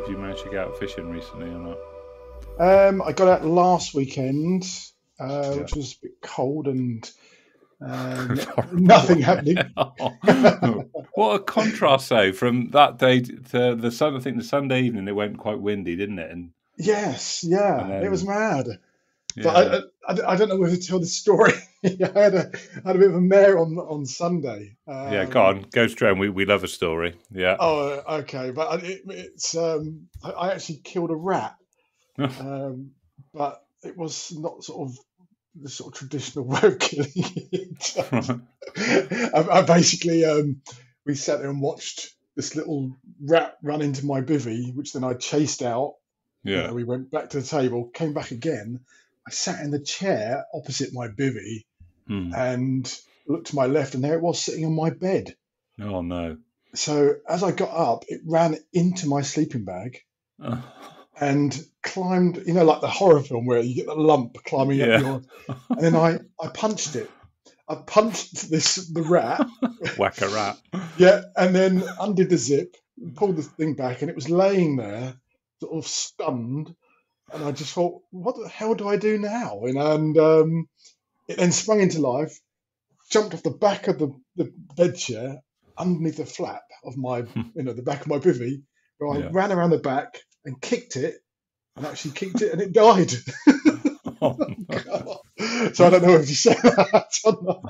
Did you manage to get out fishing recently or not? I got out last weekend, Yeah. which was a bit cold and It's horrible, nothing wasn't happening. it? What a contrast, though, from that day to the sun. I think the Sunday evening it went quite windy, didn't it? Yes, And yeah, it was then mad. But yeah, I don't know whether to tell the story. I had a bit of a mare on Sunday. yeah. Go on, go straight. On. We love a story. Yeah. Oh, okay, but I actually killed a rat, um, but it was not sort of the sort of traditional way of killing it. I basically we sat there and watched this little rat run into my bivvy, which then I chased out. Yeah. We went back to the table, came back again. I sat in the chair opposite my bivvy Hmm. and looked to my left, and there it was sitting on my bed. Oh no. So as I got up, it ran into my sleeping bag and climbed, like the horror film where you get the lump climbing up Yeah. your. And then I punched it. I punched the rat, Whack a rat. yeah, and then undid the zip, pulled the thing back, and it was laying there, sort of stunned. And I just thought, what the hell do I do now? And it then sprung into life, jumped off the back of the bed chair, underneath the flap of the back of my bivvy, where I Yeah. ran around the back and kicked it, and actually kicked it, and it died. Oh, no. So I don't know if you said that or not.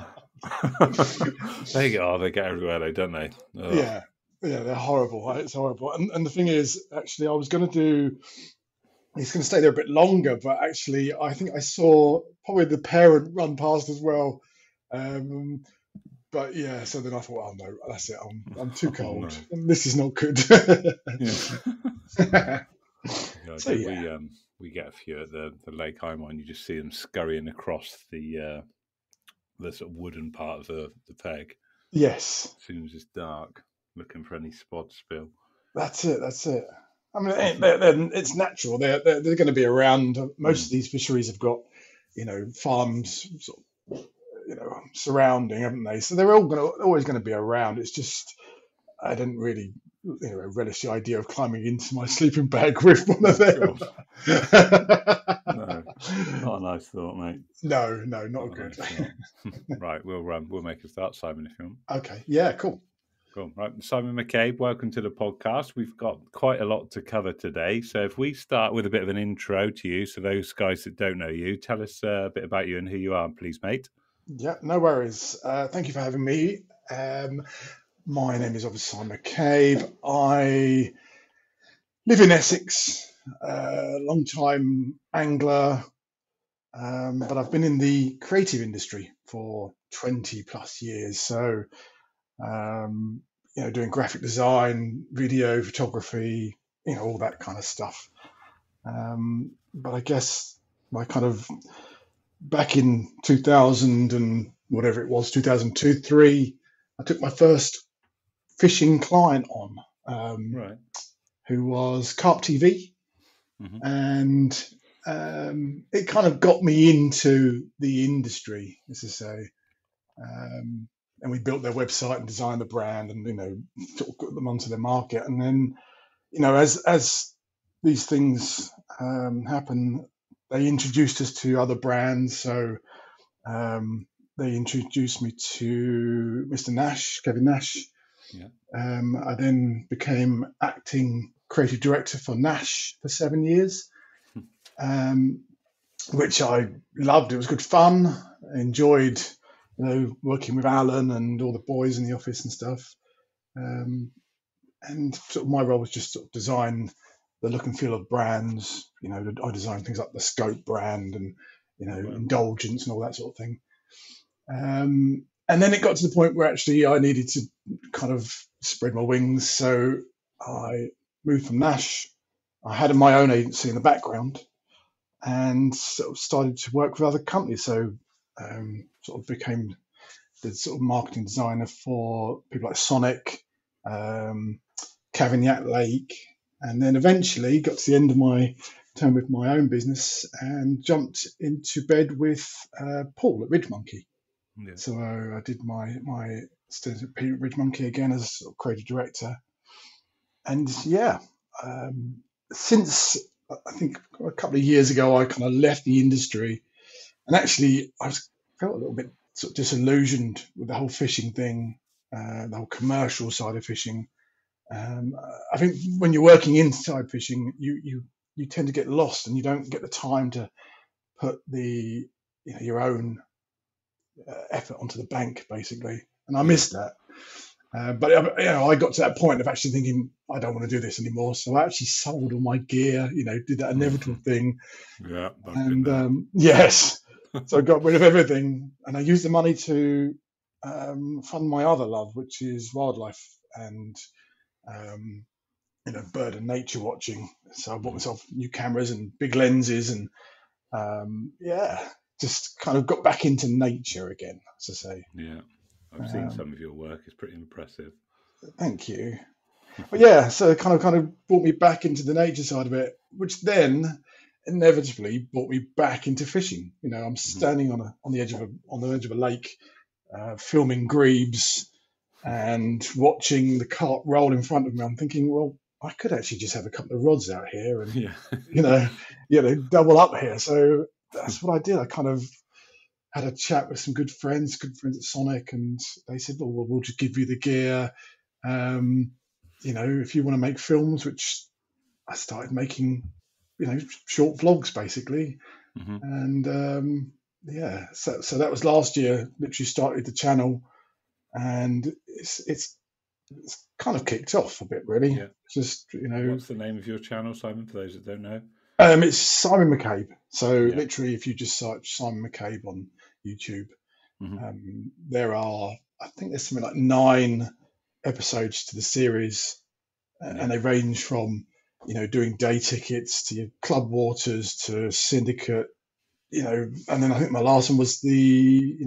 They get they get everywhere though, don't they? Ugh. Yeah, yeah, they're horrible. Right? It's horrible. And the thing is, actually, I was going to do. He's going to stay there a bit longer, but actually, I think I saw probably the parent run past as well. Um, but yeah, so then I thought, oh no, that's it. I'm too Oh no. cold. This is not good. Yeah. Yeah, So yeah, we get a few at the lake I'm on. You just see them scurrying across the sort of wooden part of the peg yes, as soon as it's dark, looking for any spod spill. that's it. That's it. I mean, it's natural. They're going to be around. Most of Mm. these fisheries have got, farms sort of, surrounding, haven't they? So they're always going to be around. It's just I didn't really, relish the idea of climbing into my sleeping bag with one of them. God, no, not a nice thought, mate. No, not Not a good. nice thought. Right, we'll make a start, Simon, if you want. Okay, yeah, cool. Cool. Right, Simon McCabe, welcome to the podcast. We've got quite a lot to cover today. So if we start with a bit of an intro to you, so those guys that don't know you, tell us a bit about you and who you are, please, mate. Yeah, no worries. Thank you for having me. My name is obviously Simon McCabe. I live in Essex, long time angler, but I've been in the creative industry for 20 plus years. So, doing graphic design, video, photography, all that kind of stuff. But I guess my kind of back in 2000 and whatever it was, 2002, three, I took my first fishing client on, Right. who was Carp TV. Mhm. And it kind of got me into the industry, as I say. And we built their website and designed the brand, and sort of got them onto the market. And then, as these things happen, they introduced us to other brands. So they introduced me to Mr. Nash, Kevin Nash. Yeah. I then became acting creative director for Nash for 7 years, which I loved. It was good fun. I enjoyed, working with Alan and all the boys in the office and stuff. And sort of my role was just sort of design the look and feel of brands. I designed things like the Scope brand and Wow. Indulgence and all that sort of thing. And then it got to the point where actually I needed to kind of spread my wings. So I moved from Nash. I had my own agency in the background and sort of started to work with other companies. So sort of became the sort of marketing designer for people like Sonic, Cavignac Lake, and then eventually got to the end of my term with my own business and jumped into bed with Paul at Ridge Monkey. Yeah. So I did my stint at Ridge Monkey again as sort of creative director, and yeah, since I think a couple of years ago, I kind of left the industry, and actually felt a little bit sort of disillusioned with the whole fishing thing, the whole commercial side of fishing. I think when you're working inside fishing, you tend to get lost, and you don't get the time to put your own effort onto the bank, basically. And I Yeah. missed that. But I got to that point of actually thinking I don't want to do this anymore. So I actually sold all my gear. Did that inevitable thing. Yeah, I've been And there. yes, so I got rid of everything, and I used the money to fund my other love, which is wildlife and um, bird and nature watching. So I bought Mhm. myself new cameras and big lenses, and yeah, just kind of got back into nature again, as I say. Yeah, I've seen Um, some of your work. It's pretty impressive. Thank you. But yeah, so it kind of brought me back into the nature side of it, which then inevitably brought me back into fishing. I'm Mhm. standing on the edge of a lake, filming grebes and watching the cart roll in front of me. I'm thinking, well, I could actually just have a couple of rods out here and Yeah. you know, double up here. So that's what I did. I kind of had a chat with some good friends at Sonic, and they said, well, we'll just give you the gear. Um, if you want to make films, which I started making, short vlogs basically. Hmm. And yeah, so that was last year. Literally started the channel, and it's kind of kicked off a bit, really. Yeah. Just What's the name of your channel, Simon, for those that don't know? it's Simon McCabe. So Yeah. literally, if you just search Simon McCabe on YouTube, Hmm. there are, I think there's something like 9 episodes to the series, Yeah. and they range from doing day tickets to your club waters to syndicate, and then I think my last one was the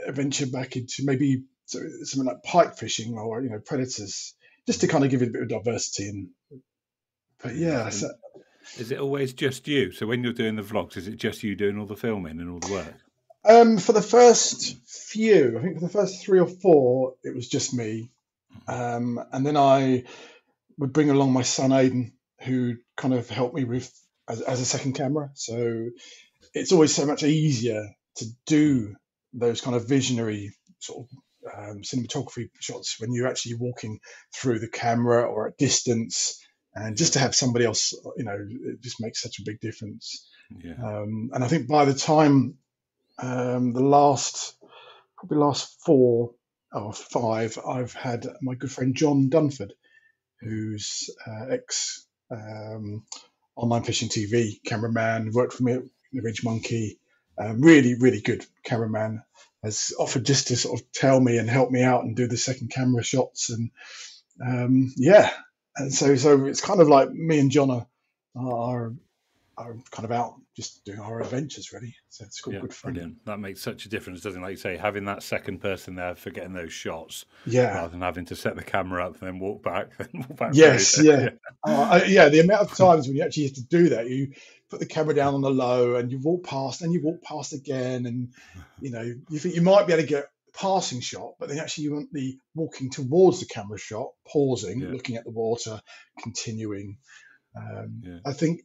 adventure back into maybe something like pike fishing or predators, just to Hmm. kind of give it a bit of diversity. And but Yeah. yeah, so, And is it always just you? So when you're doing the vlogs, is it just you doing all the filming and all the work? for the first few, I think for the first 3 or 4, it was just me, Hmm. and then I would bring along my son Aiden, who kind of helped me with as a second camera. So it's always so much easier to do those kind of visionary sort of cinematography shots when you're actually walking through the camera or at distance, and Yeah. just to have somebody else, it just makes such a big difference. Yeah. And I think by the time the last 4 or 5, I've had my good friend John Dunford, Hmm. who's ex online fishing TV cameraman, worked for me at the Ridge Monkey. Really, really good cameraman. Has offered just to sort of tell me and help me out and do the second camera shots, and yeah, and so it's kind of like me and John are, are kind of out just doing our adventures, really. So it's all Yeah, good fun. brilliant. That makes such a difference, doesn't it? Like you say, having that second person there for getting those shots Yeah. rather than having to set the camera up and then walk back, then walk back through. Yes. Yeah. Yeah. Yeah. The amount of times when you actually have to do that, you put the camera down on the low and you walk past, and you walk past again, and you think you might be able to get a passing shot, but then actually you want the walking towards the camera shot, pausing, Yeah. looking at the water, continuing. Yeah. I think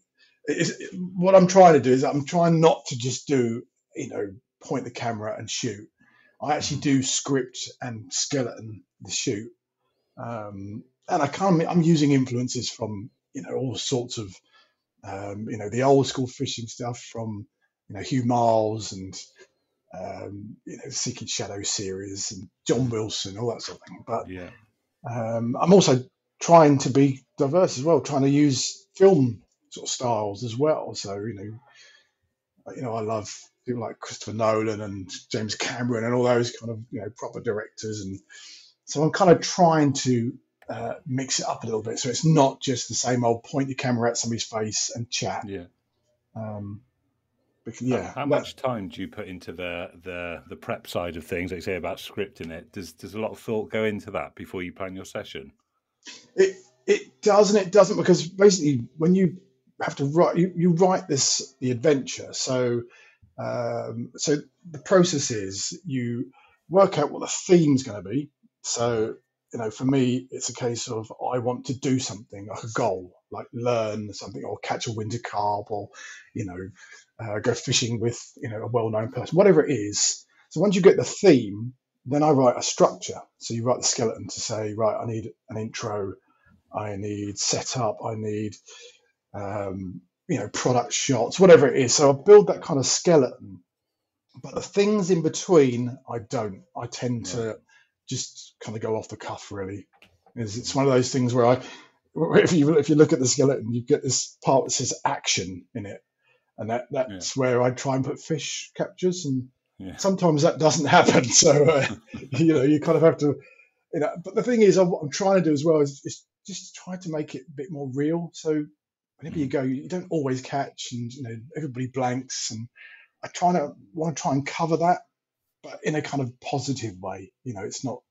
what I'm trying to do is I'm trying not to just do, point the camera and shoot. I actually Hmm. do script and skeleton the shoot, and I'm using influences from all sorts of the old school fishing stuff from Hugh Miles and Seeking Shadow series and John Wilson, all that sort of thing. But Yeah. I'm also trying to be diverse as well, trying to use film sort of styles as well. So I love people like Christopher Nolan and James Cameron and all those kind of proper directors, and so I'm kind of trying to mix it up a little bit, so it's not just the same old point your camera at somebody's face and chat. Yeah. Um, because, How, yeah, how that much time do you put into the prep side of things? Like you say about scripting it. Does a lot of thought go into that before you plan your session? it does and it doesn't, because basically when you have to write, you write the adventure. So the process is you work out what the theme's going to be. Hmm. So for me, it's a case of I want to do something like a goal. like learn something or catch a winter carp or, go fishing with, a well-known person, whatever it is. So once you get the theme, then I write a structure. So you write the skeleton to say, right, I need an intro, I need setup, I need, product shots, whatever it is. So I build that kind of skeleton. But the things in between, I don't. I tend to just kind of go off the cuff, really. It's one of those things where if you look at the skeleton, you get this part that says action in it, and that's where I try and put fish captures, and sometimes that doesn't happen. So you kind of have to, But the thing is, what I'm trying to do as well is just try to make it a bit more real. So whenever you go, you don't always catch, and everybody blanks, and I want to try and cover that, but in a kind of positive way. It's not,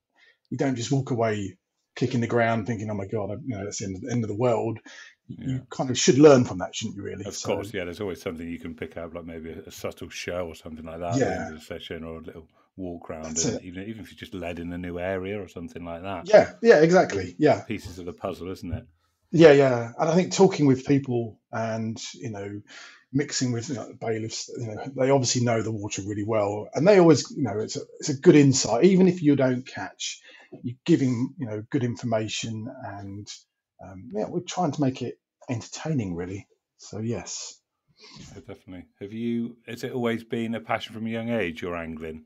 you don't just walk away kicking the ground thinking, oh my God, that's the end of the world. You kind of should learn from that, shouldn't you, really? Of course, there's always something you can pick up, like maybe a subtle show or something like that at the end of the session, or a little walk around, and even if you just led in a new area or something like that. Yeah, exactly. Yeah. Pieces of the puzzle, isn't it? Yeah. And I think talking with people and, mixing with bailiffs, they obviously know the water really well, and they always, it's a good insight. Even if you don't catch, you're giving, good information, and we're trying to make it entertaining, really. So yes. Yeah, definitely. Has it always been a passion from a young age, your angling?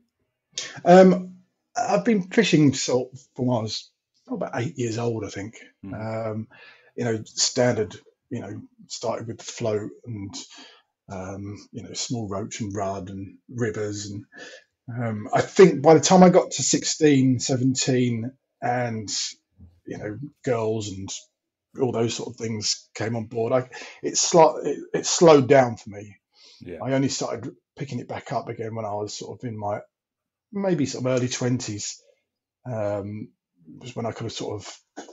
I've been fishing from when I was about 8 years old, I think. Standard, started with the float and small roach and rudd and rivers, and I think by the time I got to 16, 17, and girls and all those sort of things came on board, it slowed down for me. I only started picking it back up again when I was sort of in my maybe sort of early 20s, was when I could sort of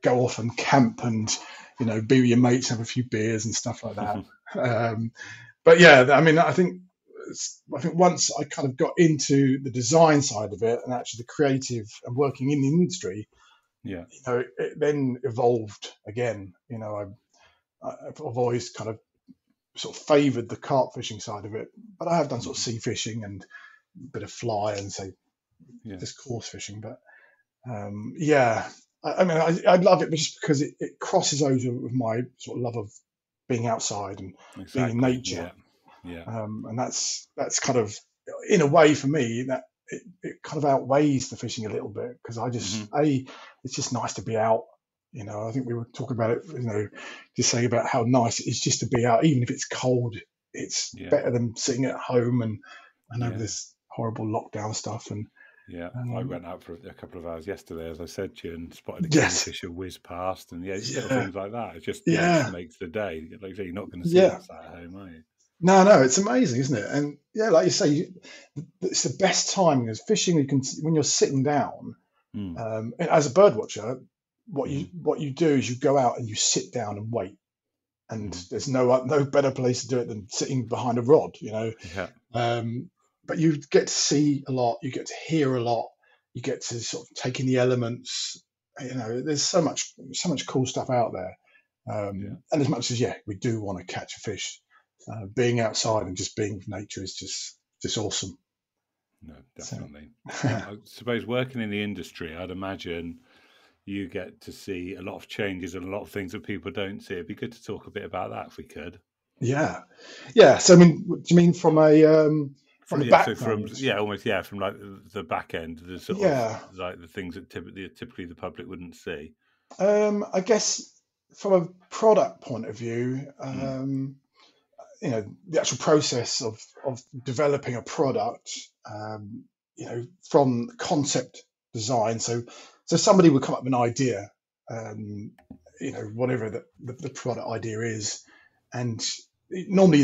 go off and camp and be with your mates, have a few beers and stuff like that. But yeah, I mean, I think once I kind of got into the design side of it and actually the creative and working in the industry, it then evolved again. I've always kind of sort of favoured the carp fishing side of it, but I have done sort of sea fishing and a bit of fly and just coarse fishing. But I mean, I love it just because it crosses over with my sort of love of being outside and being in nature. And that's kind of, in a way, for me, that it kind of outweighs the fishing a little bit, because I just it's just nice to be out. I think we were talking about it, just saying about how nice it is just to be out, even if it's cold. It's better than sitting at home and over this horrible lockdown stuff. And I went out for a couple of hours yesterday, as I said to you, and spotted a kingfisher whiz past, and little things like that. It just makes the day. Like you say, you're not going to see that at home, are you? No, it's amazing, isn't it? And like you say, it's the best time, as fishing. You can, when you're sitting down, as a bird watcher, what you do is you go out and you sit down and wait, and there's no better place to do it than sitting behind a rod, but you get to see a lot, you get to hear a lot, you get to sort of take in the elements. There's so much cool stuff out there, and as much as we do want to catch a fish, being outside and just being with nature is just awesome. No, definitely. I suppose working in the industry, I'd imagine you get to see a lot of changes and a lot of things that people don't see. It'd be good to talk a bit about that if we could. Yeah. So I mean, do you mean from a from the back? So from like the back end, the sort of like the things that typically the public wouldn't see. I guess from a product point of view, the actual process of developing a product, from concept design. So somebody would come up with an idea, whatever the product idea is, and normally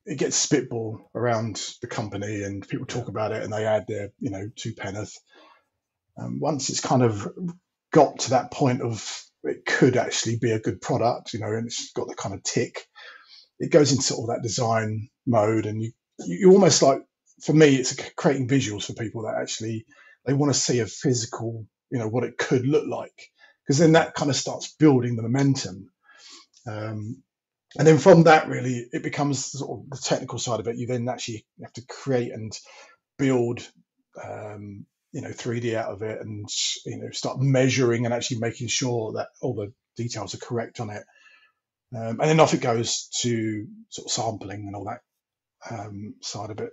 it gets spitball around the company, and people talk about it, and they add their 2 penneth. Once it's kind of got to that point of it could actually be a good product, and it's got the kind of tick, it goes into sort of that design mode, and you almost like, for me, it's creating visuals for people that actually they want to see a physical, what it could look like, because then that kind of starts building the momentum. And then from that, really, it becomes sort of the technical side of it. You then actually have to create and build, 3D out of it, and start measuring and actually making sure that all the details are correct on it. And then off it goes to sort of sampling and all that side of it.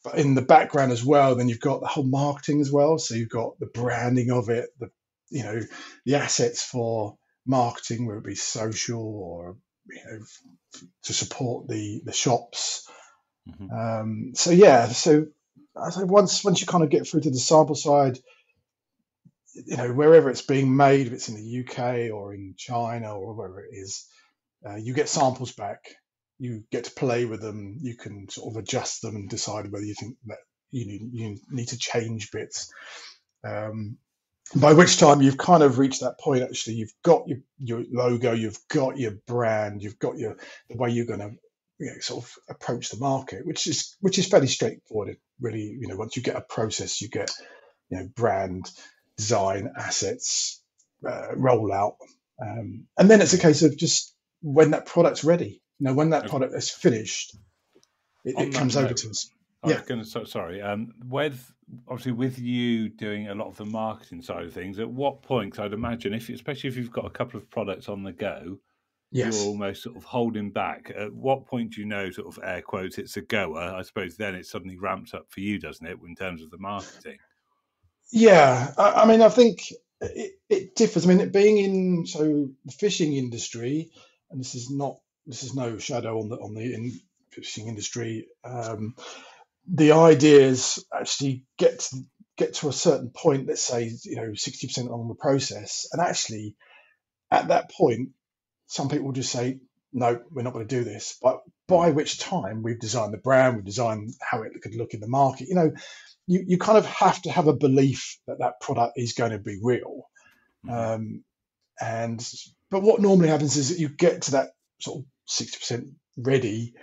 But in the background as well, then you've got the whole marketing as well. So you've got the branding of it, the assets for marketing, whether it be social or to support the shops. So yeah, so I say once you kind of get through to the sample side, wherever it's being made, if it's in the UK or in China or wherever it is, you get samples back. You get to play with them. You can sort of adjust them and decide whether you think that you need to change bits. By which time you've kind of reached that point. Actually, you've got your logo, you've got your brand, you've got the way you're going to sort of approach the market, which is fairly straightforward. Really, once you get a process, you get brand, design, assets, rollout, and then it's a case of just when that product's ready. When that product is finished, it comes over to us. I was going to, sorry, with you doing a lot of the marketing side of things, at what point, 'cause I'd imagine, especially if you've got a couple of products on the go, yes, you're almost sort of holding back. At what point do you know, sort of air quotes, it's a goer? I suppose then it suddenly ramps up for you, doesn't it, in terms of the marketing? Yeah, I mean, I think it differs. I mean, it being in the fishing industry, and this is no shadow on the fishing industry. The idea is actually get to a certain point. Let's say 60% along the process, and actually at that point, some people just say, no, we're not going to do this. But by which time we've designed the brand, we've designed how it could look in the market. You kind of have to have a belief that product is going to be real. But what normally happens is that you get to that sort of 60% ready,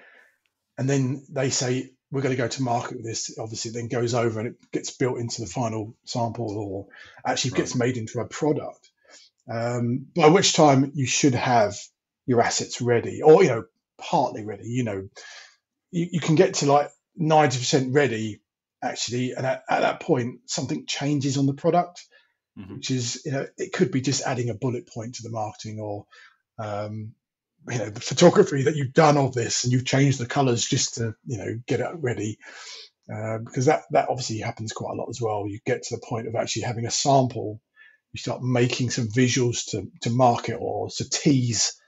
and then they say, we're going to go to market with this. Obviously, it then goes over and it gets built into the final sample, or actually gets made into a product. By which time you should have your assets ready, or partly ready. You can get to like 90% ready actually, and at that point something changes on the product, which is it could be just adding a bullet point to the marketing, or the photography that you've done of this and you've changed the colors just to get it ready, because that obviously happens quite a lot as well. You get to the point of actually having a sample, you start making some visuals to market or to tease,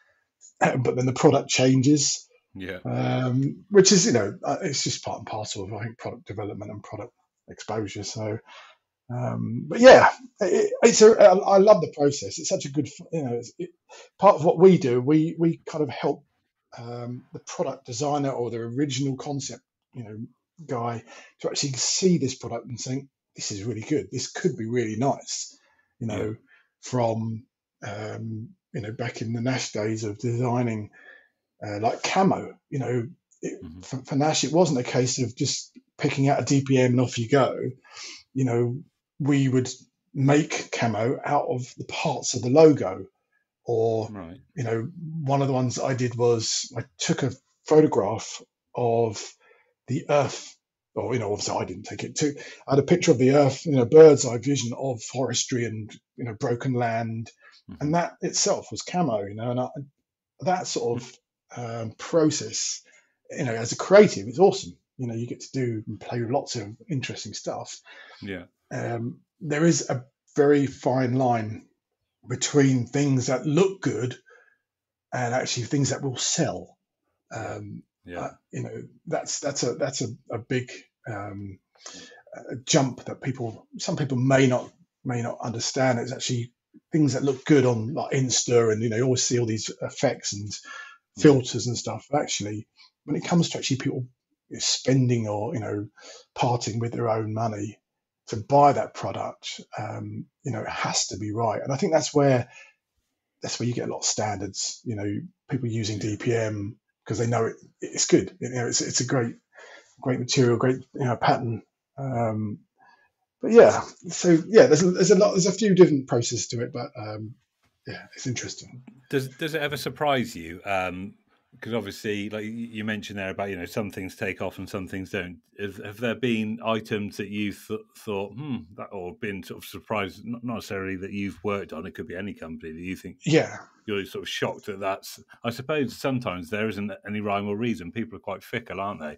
but then the product changes. Which is it's just part and parcel of, I think, product development and product exposure. So but yeah, I love the process. It's such a good part of what we do. We kind of help the product designer or the original concept guy to actually see this product and think, this is really good, this could be really nice, from back in the Nash days of designing like camo. For Nash, it wasn't a case of just picking out a DPM and off you go. We would make camo out of the parts of the logo, or one of the ones I did was I took a photograph of the earth, or obviously I didn't take it too. I had a picture of the earth, bird's eye vision of forestry and broken land, and that itself was camo. And that sort of process, as a creative, is awesome. You get to do and play with lots of interesting stuff. There is a very fine line between things that look good and actually things that will sell. That's a big jump that some people may not understand. It's actually things that look good on like Insta, and you always see all these effects and filters and stuff. But actually, when it comes to actually people spending or parting with their own money to buy that product, it has to be right. And I think that's where you get a lot of standards. People using DPM because they know it's good. It's a great material, great pattern. But yeah, so yeah, there's a few different processes to it, but yeah, it's interesting. Does it ever surprise you? Because obviously, like you mentioned there about some things take off and some things don't. Have there been items that you thought that, or been sort of surprised? Not necessarily that you've worked on. It could be any company that you think Yeah, you're sort of shocked that that's. I suppose sometimes there isn't any rhyme or reason. People are quite fickle, aren't they?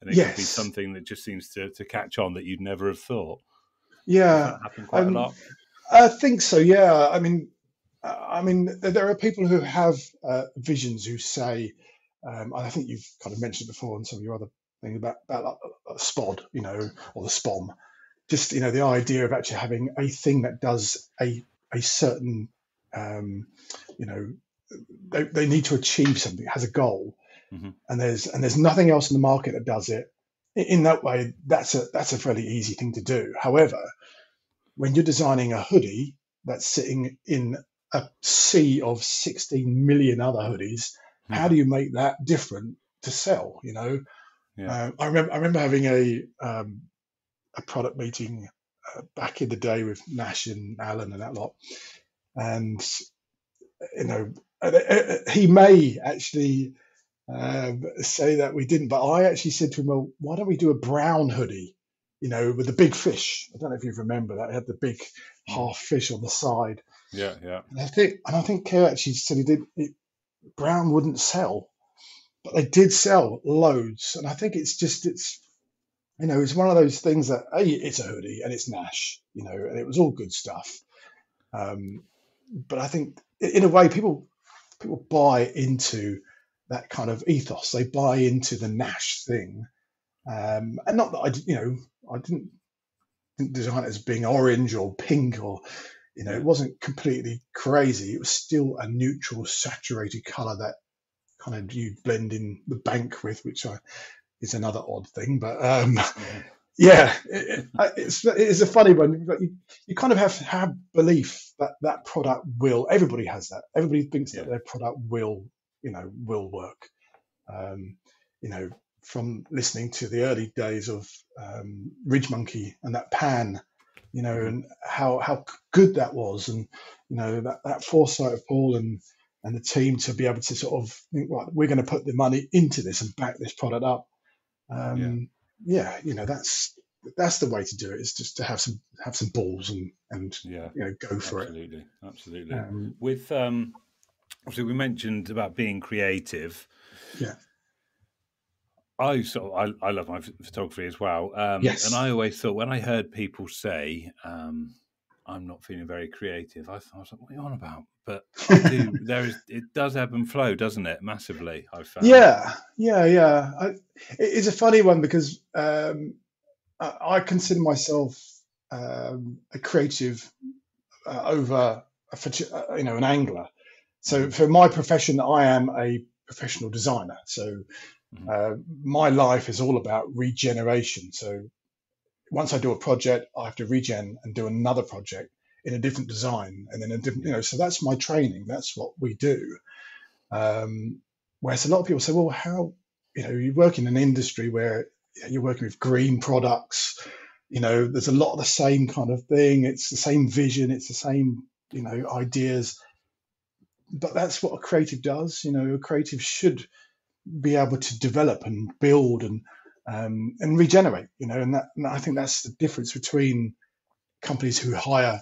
And it could be yes, something that just seems to catch on that you'd never have thought. Does yeah. that happen quite a Um, lot? I think so. Yeah. I mean, there are people who have visions who say, I think you've kind of mentioned it before, and some of your other things about like, SPOD, or the SPOM. Just the idea of actually having a thing that does a certain, um, you know, they need to achieve something, it has a goal, Hmm. and there's nothing else in the market that does it. In that way, that's a fairly easy thing to do. However, when you're designing a hoodie that's sitting in a sea of 16 million other hoodies, how Yeah, do you make that different to sell? yeah, I remember having a product meeting back in the day with Nash and Alan and that lot, and you know, he may actually say that we didn't, but I actually said to him, "Well, why don't we do a brown hoodie?" With the big fish. I don't know if you remember that. It had the big mm, half fish on the side. yeah, yeah, And I think Kerr actually said he did it, brown wouldn't sell, but they did sell loads. And I think it's one of those things that it's a hoodie and it's Nash, and it was all good stuff. Um, but I think in a way people buy into that kind of ethos. They buy into the Nash thing, and not that I didn't design it as being orange or pink or it yeah, wasn't completely crazy. It was still a neutral, saturated color that kind of you blend in the bank with, which is another odd thing. But mhm, yeah, it's a funny one. But you kind of have to have belief that that product will. Everybody has that. Everybody thinks that yeah, their product will work. Um, you know, from listening to the early days of Ridge Monkey and that pan, mhm, and how good that was, and that foresight of Paul and the team to be able to sort of think, right, we're going to put the money into this and back this product up. yeah, Yeah, that's the way to do it. Is just to have some balls and yeah. go for it. Absolutely, absolutely. Um, With obviously we mentioned about being creative. yeah. I love my photography as well, and Yes. I always thought when I heard people say I'm not feeling very creative, I was like, what are you on about? But I do. It does ebb and flow, doesn't it? Massively, I've found. Yeah, yeah, yeah. It's a funny one because I consider myself a creative over an angler. So Hmm. for my profession, I am a professional designer. So Hmm. my life is all about regeneration. So once I do a project, I have to regen and do another project in a different design and then a different, Yeah, so that's my training. That's what we do. Um, Whereas a lot of people say, well, how, you work in an industry where you're working with green products, there's a lot of the same kind of thing. It's the same vision. It's the same, ideas. But that's what a creative does. A creative should be able to develop and build and regenerate, and I think that's the difference between companies who hire,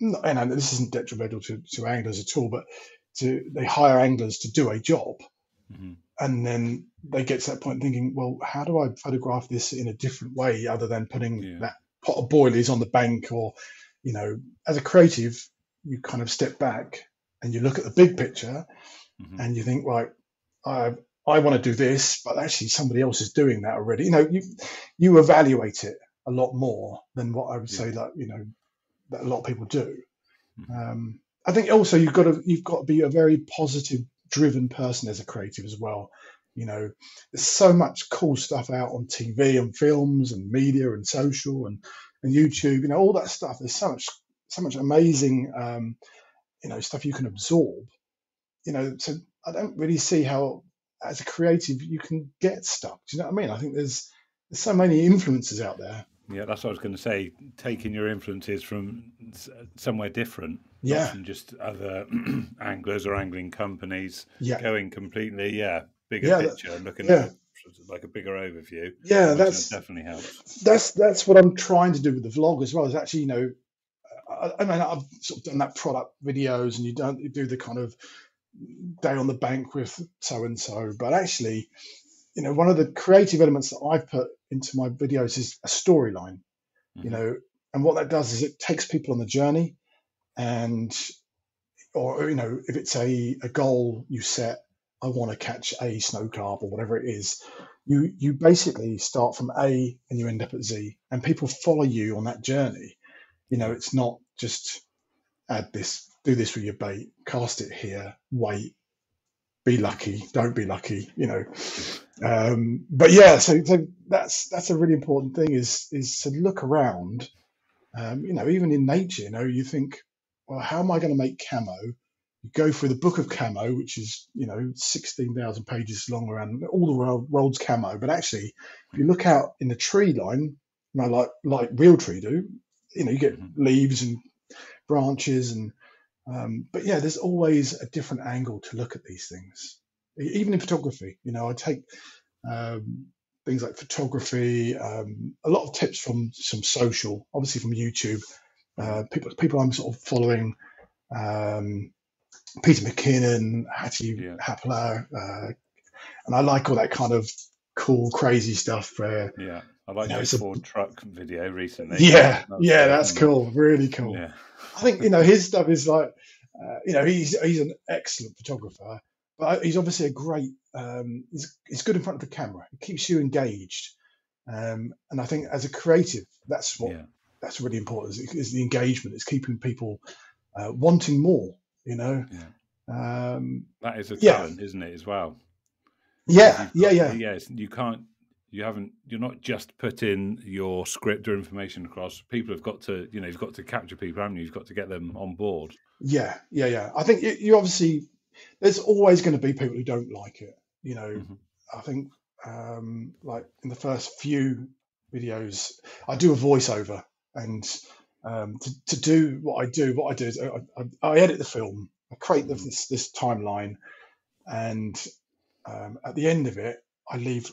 and this isn't detrimental to anglers at all, but they hire anglers to do a job, hmm, and then they get to that point thinking, well, how do I photograph this in a different way other than putting yeah, that pot of boilies on the bank? Or, as a creative, you kind of step back and you look at the big picture hmm, and you think, right, I I want to do this, but actually somebody else is doing that already. You evaluate it a lot more than what I would yeah, say that that a lot of people do. hmm, I think also you've got to be a very positive, driven person as a creative as well. There's so much cool stuff out on TV and films and media and social and YouTube. All that stuff. There's so much amazing stuff you can absorb. So I don't really see how, as a creative, you can get stuck. Do you know what I mean? I think there's so many influences out there. Yeah, that's what I was going to say. Taking your influences from somewhere different, not Yeah, from just other anglers or angling companies, yeah, going completely, bigger yeah, picture and looking at yeah, it like a bigger overview. I yeah. imagine that definitely helps. That's what I'm trying to do with the vlog as well. Is actually, I mean, I've sort of done that product videos, and you do the kind of day on the bank with so and so, but actually, one of the creative elements that I've put into my videos is a storyline. you Hmm. know, and what that does is it takes people on the journey, and or if it's a goal you set, I want to catch a snow carp or whatever it is, you basically start from A and you end up at Z, and people follow you on that journey. Yeah. It's not just add this, do this with your bait, cast it here, wait, be lucky, don't be lucky. But yeah, so that's a really important thing, is to look around. Even in nature, you think, well, how am I going to make camo? You go through the book of camo, which is 16,000 pages long, around all the world's camo. But actually, if you look out in the tree line, like real tree do, you get Hmm. leaves and branches, and but yeah, there's always a different angle to look at these things. Even in photography, I take um, things like photography, a lot of tips from some social, obviously from YouTube. Hmm. People I'm sort of following, um, Peter McKinnon, Hattie Yeah. Hapler, and I like all that kind of cool, crazy stuff where, Yeah. I liked his it's a, Ford truck video recently. yeah, That's yeah, good. that's cool, really cool. Yeah. I think, his stuff is like, he's an excellent photographer, but he's obviously a great, he's good in front of the camera. It keeps you engaged. And I think as a creative, Yeah. that's really important, is the engagement. It's keeping people wanting more. You know, Yeah. um, That is a yeah, talent, isn't it, as well? Because yeah, you've yeah, got, yeah, yes, you can't, you haven't, you're not just putting your script or information across. People have got to, you've got to capture people, haven't you? You've got to get them on board. yeah, yeah, yeah. I think you obviously, there's always going to be people who don't like it. Hmm. I think, like in the first few videos, I do a voiceover, and to do what I do is I edit the film, I create Hmm. this timeline, and at the end of it, I leave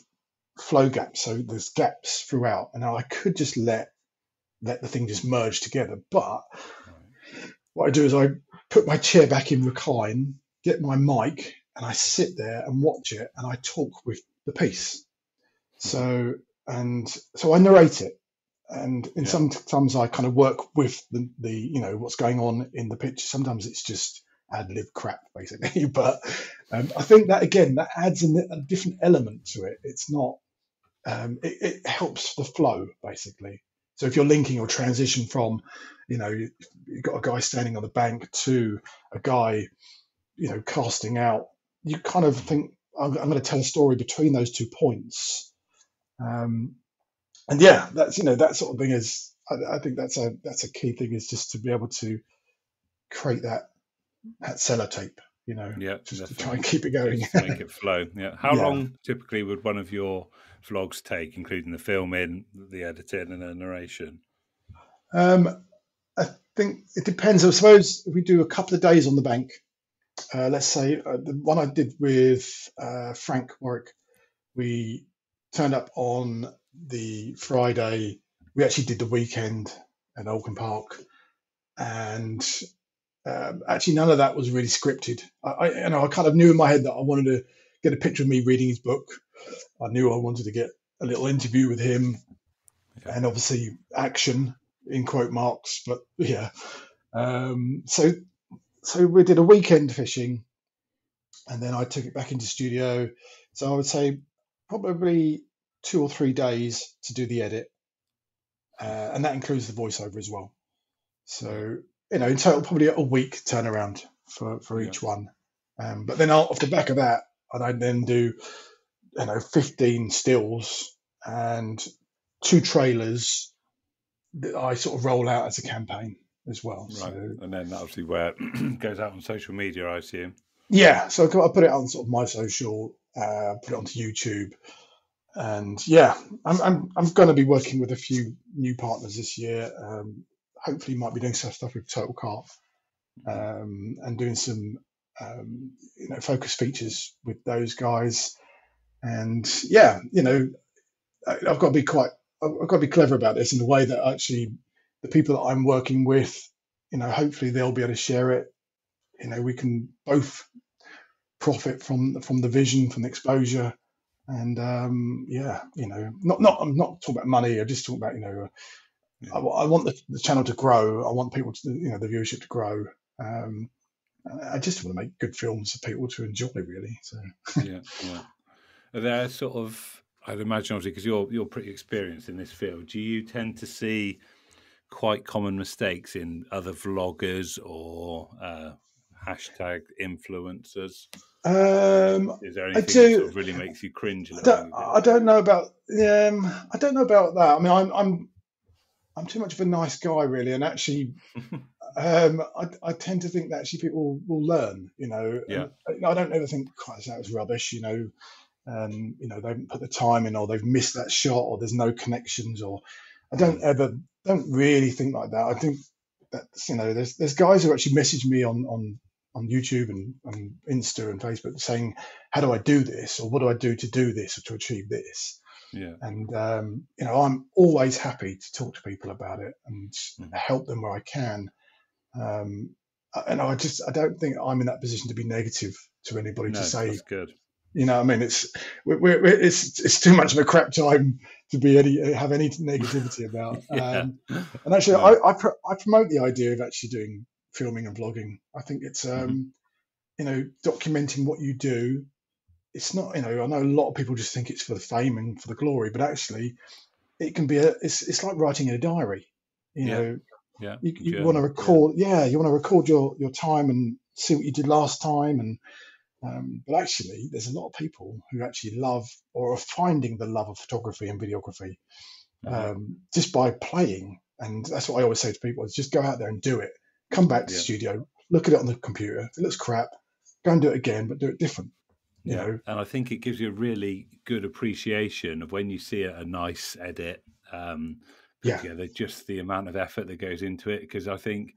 flow gaps, so there's gaps throughout, and I could just let the thing just merge together. But Right. what I do is I put my chair back in recline, get my mic, and I sit there and watch it, and I talk with the piece. Hmm. So I narrate it, and in Yeah. sometimes I kind of work with the what's going on in the picture. Sometimes it's just ad lib crap basically, but I think that again that adds a different element to it. It's not it helps the flow basically. So if you're linking or transition from, you've got a guy standing on the bank to a guy, casting out, you kind of Hmm. think, I'm going to tell a story between those 2 points. Um, and yeah, that's, that sort of thing is, I think that's a key thing, is just to be able to create that sellotape, Yeah, just to try and definitely. keep it going. Just to make it flow. Yeah. How Yeah. long typically would one of your vlogs take, including the filming, the editing, and the narration? Um, I think it depends. I suppose if we do a couple of days on the bank, let's say the one I did with Frank Warwick, we turned up on the Friday. We actually did the weekend at Oldham Park, and actually none of that was really scripted. I kind of knew in my head that I wanted to get a picture of me reading his book. I knew I wanted to get a little interview with him, Yeah. and obviously action in quote marks. But yeah, so we did a weekend fishing, and then I took it back into studio. So I would say probably 2 or 3 days to do the edit, and that includes the voiceover as well. Yeah. So in total, probably a week turnaround for Yeah. each one. But then off the back of that, I then do 15 stills and 2 trailers that I sort of roll out as a campaign as well. Right. So And then obviously where it goes out on social media, I assume. yeah, so I put it on sort of my social, put it onto YouTube. And yeah, I'm going to be working with a few new partners this year. Hopefully, might be doing some stuff with Total Carp, and doing some focus features with those guys. And yeah, I've got to be I've got to be clever about this in the way that actually the people that I'm working with, hopefully they'll be able to share it. We can both profit from the vision, from the exposure, and I'm not talking about money. I just talk about I want the channel to grow. I want people to the viewership to grow. I just want to make good films for people to enjoy, really. So yeah. Are there sort of, I'd imagine, obviously, because you're pretty experienced in this field, do you tend to see quite common mistakes in other vloggers or hashtag influencers? Is there anything that sort of really makes you cringe a little bit? I don't know about I don't know about that. I mean, I'm too much of a nice guy, really, and actually, I tend to think that actually people will learn. Yeah. I don't ever think, "Christ, that was rubbish," they haven't put the time in, or they've missed that shot, or there's no connections, or I don't really think like that. I think that there's guys who actually message me on YouTube and Insta and Facebook saying, "How do I do this?" or "What do I do to do this or to achieve this?" Yeah. And I'm always happy to talk to people about it and help them where I can. And I don't think I'm in that position to be negative to anybody to say. That's good. I mean, it's too much of a crap time to have any negativity about. Yeah. And actually, I promote the idea of actually doing filming and vlogging. I think it's documenting what you do. It's not, I know a lot of people just think it's for the fame and for the glory, but actually, it can be it's like writing in a diary. You want to record, you want to record your time and see what you did last time, and but actually, there's a lot of people who actually love or are finding the love of photography and videography just by playing. And that's what I always say to people: is just go out there and do it. Come back to the studio, look at it on the computer. If it looks crap, go and do it again, but do it different. And I think it gives you a really good appreciation of when you see a nice edit put together, just the amount of effort that goes into it. Because I think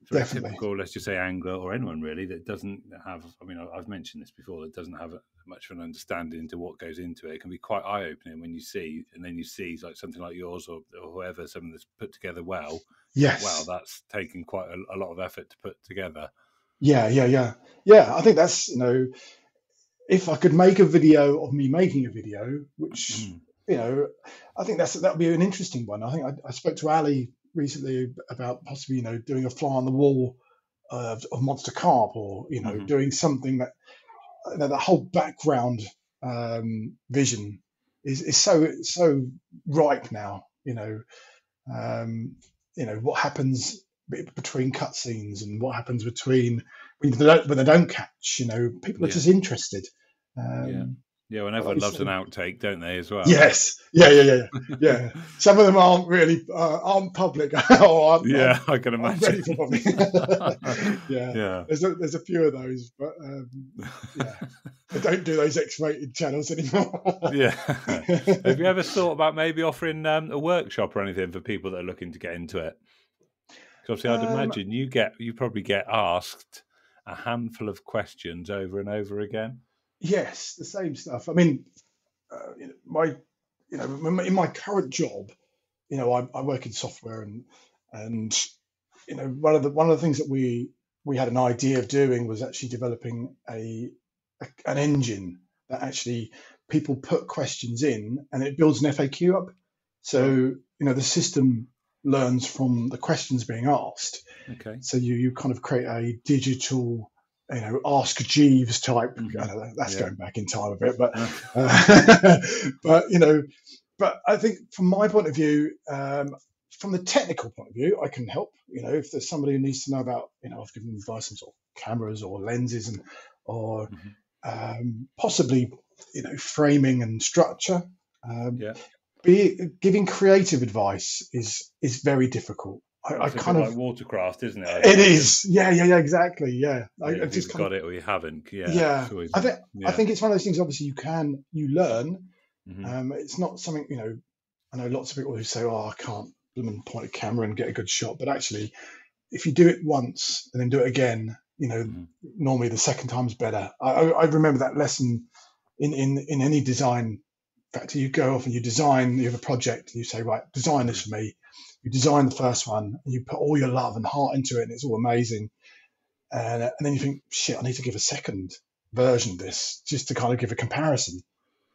for a typical, let's just say, angler or anyone really that doesn't have, I mean, I've mentioned this before, that doesn't have much of an understanding into what goes into it. It can be quite eye-opening when you see, and then you see like something like yours or whoever, something that's put together well. Yes. Wow, that's taken quite a lot of effort to put together. Yeah. I think that's, if I could make a video of me making a video, which, I think that would be an interesting one. I think I spoke to Ali recently about possibly, doing a fly on the wall of monster carp, or, doing something that, that whole background vision is so ripe now, what happens between cutscenes and what happens between when they don't catch, people are just interested. When everyone loves an outtake, don't they, as well? Yes. Yeah. Some of them aren't public. I can imagine. Ready for public. Yeah. There's a few of those, but they don't do those X-rated channels anymore. Have you ever thought about maybe offering a workshop or anything for people that are looking to get into it? Because obviously, I'd imagine you probably get asked a handful of questions over and over again. Yes, the same stuff. I mean, in my current job, I work in software, and one of the things that we had an idea of doing was actually developing an engine that actually people put questions in, and it builds an FAQ up. So the system learns from the questions being asked. Okay. So you kind of create a digital, Ask Jeeves type. I know that's going back in time a bit, but but I think from my point of view, from the technical point of view, I can help. If there's somebody who needs to know about, I've given advice on sort of cameras or lenses or possibly, framing and structure. Giving creative advice is very difficult. I kind of like watercraft, isn't it? It is. Yeah, exactly. Yeah. I just got it or you haven't. I think it's one of those things. Obviously, you learn, Mm-hmm. It's not something, I know lots of people who say, "Oh, I can't point a camera and get a good shot," but actually, if you do it once and then do it again, Mm-hmm. normally the second time's better. I remember that lesson in any design. In fact, you go off and you have a project, and you say, right, design this Yeah. for me. You design the first one, and you put all your love and heart into it, and it's all amazing. And then you think, shit, I need to give a second version of this just to kind of give a comparison.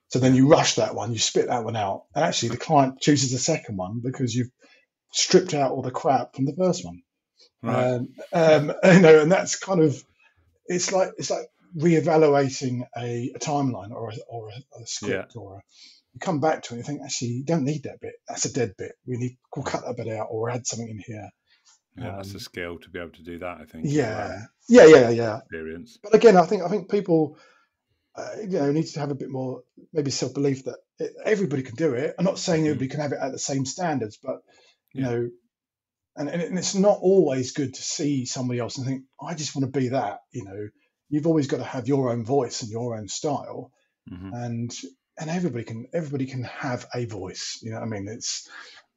So then Yeah. you rush that one, you spit that one out, and actually the client chooses the second one because you've stripped out all the crap from the first one. Right. And that's kind of it's like reevaluating a timeline or a Yeah. script you come back to it and you think actually you don't need that bit. That's a dead bit. We'll Mm. cut that bit out or add something in here. Yeah, that's a skill to be able to do that, I think, as well. Yeah. Experience. But again, I think people need to have a bit more maybe self belief that everybody can do it. I'm not saying Mm. everybody can have it at the same standards, but you Yeah. know, and it's not always good to see somebody else and think, I just want to be that. You've always got to have your own voice and your own style, Mm-hmm. and everybody can have a voice. I mean, it's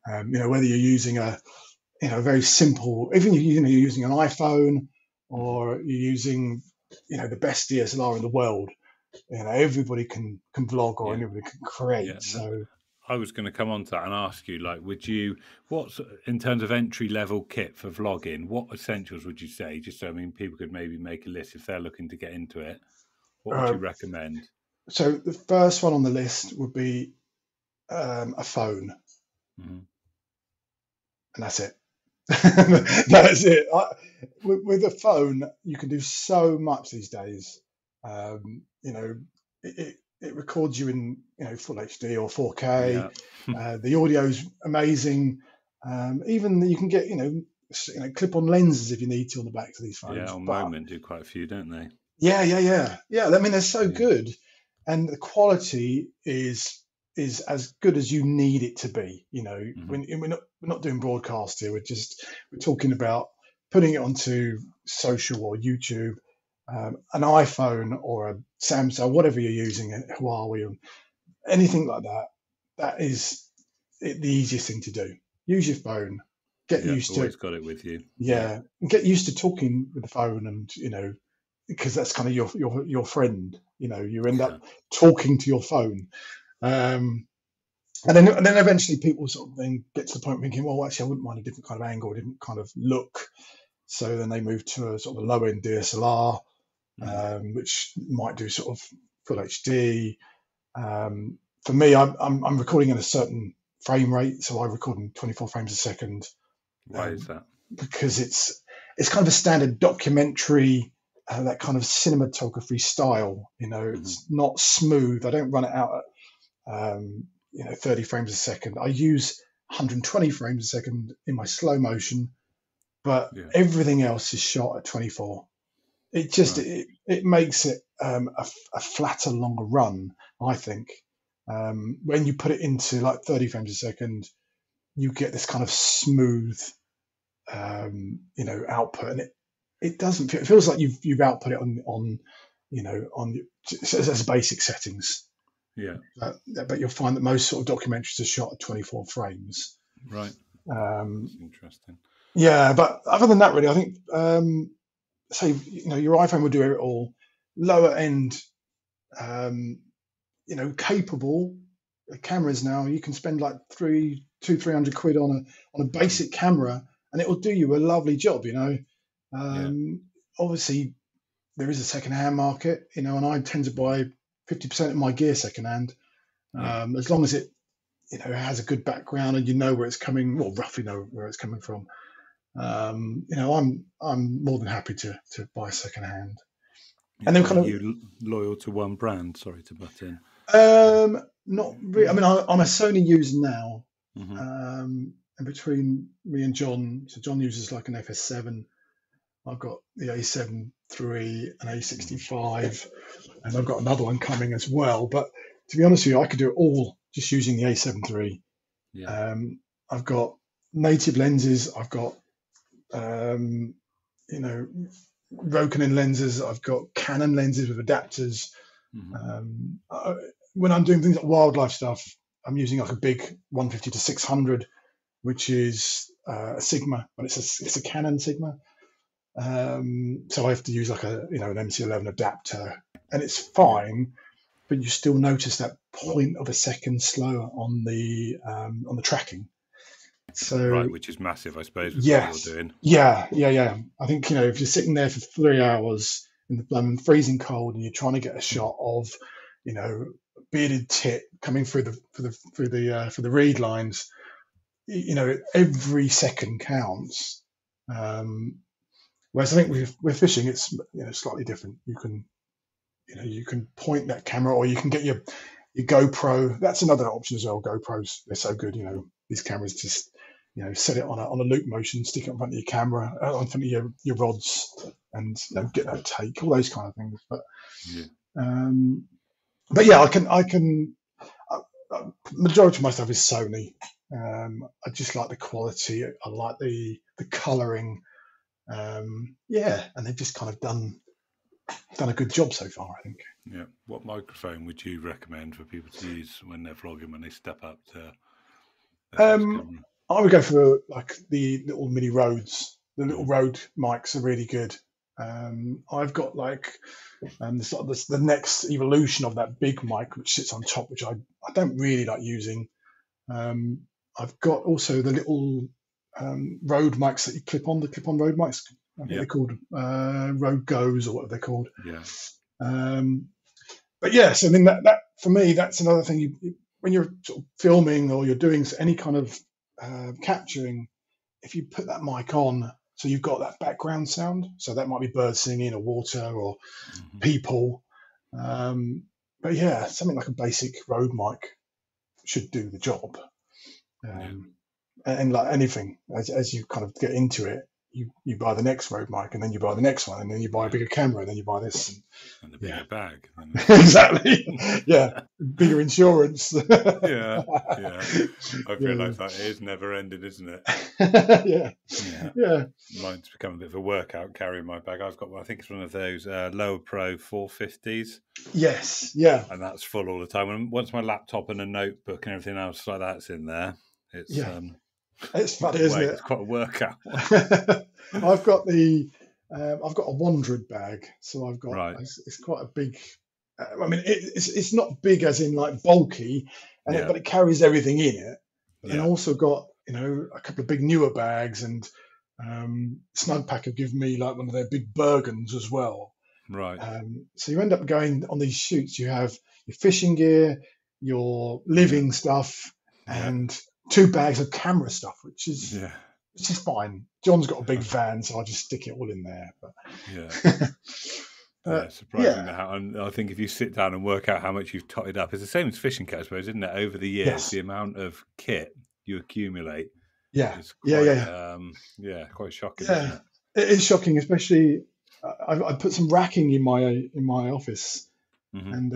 whether you're using a very simple, even you're using an iPhone Mm-hmm. or you're using the best DSLR in the world. Everybody can vlog or Yeah. anybody can create. Yeah. So I was going to come on to that and ask you, like, what's in terms of entry level kit for vlogging, what essentials would you say? Just so, I mean, people could maybe make a list if they're looking to get into it. What would uh, you recommend? so the first one on the list would be a phone, Mm-hmm. and that's it. That's it. With a phone, you can do so much these days. It records you in full HD or 4K. Yeah. The audio's amazing. Even you can get clip-on lenses if you need to on the backs of these Yeah. phones. On But Moment do quite a few, don't they? yeah. I mean, they're so Yeah. good, and the quality is as good as you need it to be. Mm-hmm. When we're not doing broadcast here. We're talking about putting it onto social or YouTube, an iPhone or a Samsung, whatever you're using, Huawei, or anything like that. That is the easiest thing to do. Use your phone. Get Yeah. used to Always got it with you. Yeah. yeah, get used to talking with the phone, and because that's kind of your friend. You end Yeah. up talking to your phone, and then eventually people sort of then get to the point thinking, well, actually, I wouldn't mind a different kind of angle, a different kind of look. So then they move to a sort of a low end DSLR, Mm. which might do sort of full HD. For me, I'm recording at a certain frame rate, so I record in 24 frames a second, Why is um, that? because it's kind of a standard documentary, that kind of cinematography style. Mm-hmm. It's not smooth. I don't run it out at 30 frames a second. I use 120 frames a second in my slow motion, but Yeah. everything else is shot at 24. It just Right. it makes it a flatter, longer run, I think. When you put it into like 30 frames a second, you get this kind of smooth output, and it doesn't feel, it feels like you've output it on as basic settings. Yeah. But you'll find that most sort of documentaries are shot at 24 frames. Right. Um, That's interesting. yeah, but other than that, really, I think say your iPhone would do it all. Lower end, capable cameras now. You can spend like 300 quid on a Mm-hmm. basic camera, and it will do you a lovely job. Yeah. Obviously there is a second-hand market, and I tend to buy 50% of my gear second-hand, Yeah. as long as it has a good background and you know where it's coming, well, roughly know where it's coming from. I'm more than happy to buy second-hand, Yeah. and then Are kind of you loyal to one brand? Sorry to butt in. not really. I mean, I'm a Sony user now, Mm-hmm. and between me and John, so John uses like an FS7. I've got the A7 III and Mm-hmm. A65, and I've got another one coming as well. But to be honest with you, I could do it all just using the A7 III. Yeah. I've got native lenses. I've got um, you know Rokinon lenses. I've got Canon lenses with adapters. Mm-hmm. Um, when I'm doing things like wildlife stuff, I'm using like a big 150 to 600, which is a Sigma, but it's a Canon Sigma. So I have to use like an MC11 adapter, and it's fine, but you still notice that point of a second slower on the tracking. So right, which is massive, I suppose, with what yes, you're doing. yeah. I think if you're sitting there for 3 hours in the freezing cold and you're trying to get a shot of a bearded tit coming through the reed lines, every second counts. Whereas I think with fishing, it's slightly different. You can point that camera, or you can get your GoPro. That's another option as well. GoPros, they're so good. These cameras just set it on a loop motion, stick it in front of your camera, in front of your rods, and get that take, all those kind of things. But yeah, I can. Majority of my stuff is Sony. I just like the quality. I like the colouring. And they've just kind of done a good job so far, I think. Yeah. What microphone would you recommend for people to use when they're vlogging, when they step up to? I would go for like the little mini Rhodes. The little Rode mics are really good. I've got like the next evolution of that big mic, which sits on top, which I don't really like using. I've got also the little Rode mics that you clip on Rode mics. I think they're called Rode Goes, or whatever they're called. Yeah. But yes, I mean that for me, that's another thing. When you're sort of filming or you're doing any kind of capturing, if you put that mic on, so you've got that background sound. So that might be birds singing, or water, or people. But yeah, something like a basic Rode mic should do the job. And like anything, as you kind of get into it, you buy the next Rode mic, and then you buy the next one, and then you buy a bigger camera, and then you buy this, and a bigger bag. Exactly. Yeah, bigger insurance. Yeah. I feel like that is never ending, isn't it? Yeah. Mine's become a bit of a workout carrying my bag. I've got one. I think it's one of those Lower Pro 450s. Yes. Yeah. And that's full all the time. And once my laptop and a notebook and everything else like that's in there, it's it's funny, isn't it? It's quite a workout. I've got a Wandered bag, so I've got it's quite a big. I mean, it's not big as in like bulky, but it carries everything in it. And also got a couple of big newer bags, and Snugpack have given me like one of their big Bergens as well. Right. So you end up going on these shoots. You have your fishing gear, your living stuff, and 2 bags of camera stuff, which is fine. John's got a big van, so I just stick it all in there. But surprising how. I think if you sit down and work out how much you've totted up, it's the same as fishing kit, I suppose, isn't it? Over the years, the amount of kit you accumulate. Is quite, quite shocking. Isn't it? It is shocking, especially. I put some racking in my office, and